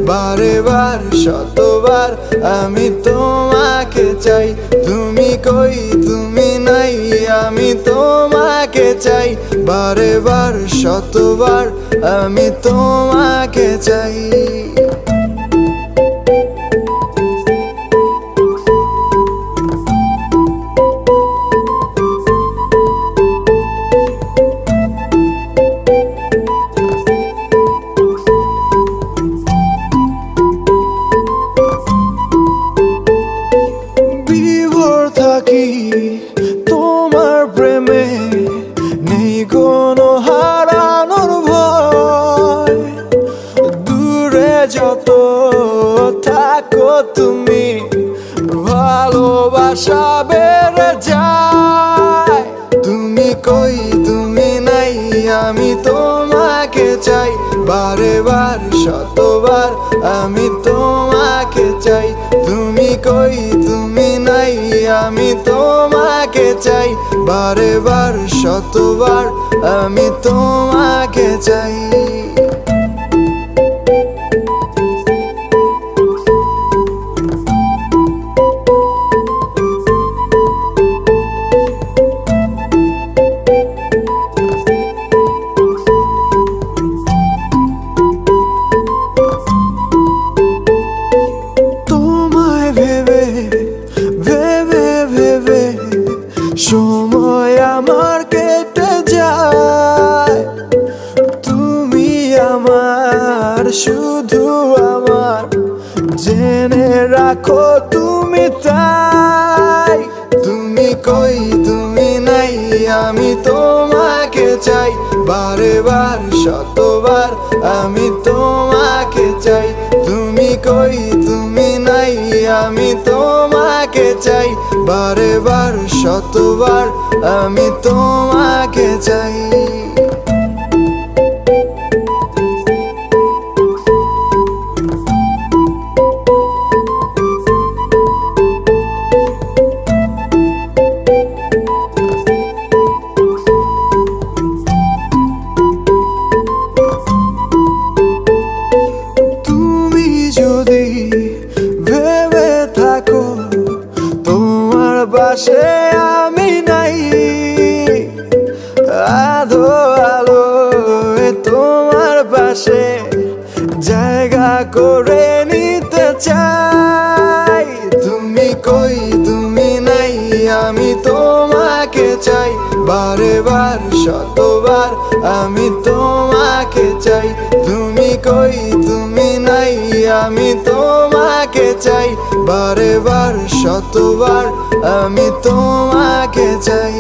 বারে বার শতবার আমি তোমাকে চাই। তুমি কই তুমি নাই, আমি তোমাকে চাই। বারে বার শতবার আমি তোমাকে চাই। থাকি তোমার প্রেমে, নেই কোনো হারানোর ভয়। দূরে যত থাকো তুমি, ভালোবাসা বেড়ে যায়। তুমি কই তুমি নাই, আমি তোমাকে চাই। বারে বার শতবার আমি তোমাকে চাই। তুমি কই তুমি নাই, আমি তোমাকে চাই। বারে বার শতবার আমি তোমাকে চাই। সময় আমার কেটে যায়, তুমি আমার শুধু আমার, জেনে রাখো তুমি তাই। তুমি কই তুমি নাই, আমি তোমাকে চাই। বারে বার শতবার আমি তোমাকে চাই। তুমি কই তুমি নাই, আমি তোমাকে চাই। বারে বার শতবার আমি তোমাকে চাই। তুমি যদি ভেবে থাকো তোমার পাশে আমি নাই, আধো আলো তোমার পাশে জায়গা করে নিতে চাই। তুমি কই তুমি নাই, আমি তোমাকে চাই। বারে বার শতবার আমি তোমাকে চাই। তুমি কই তুমি নাই, আমি তোমাকে চাই। বারে বার শতবার আমি তোমাকে চাই।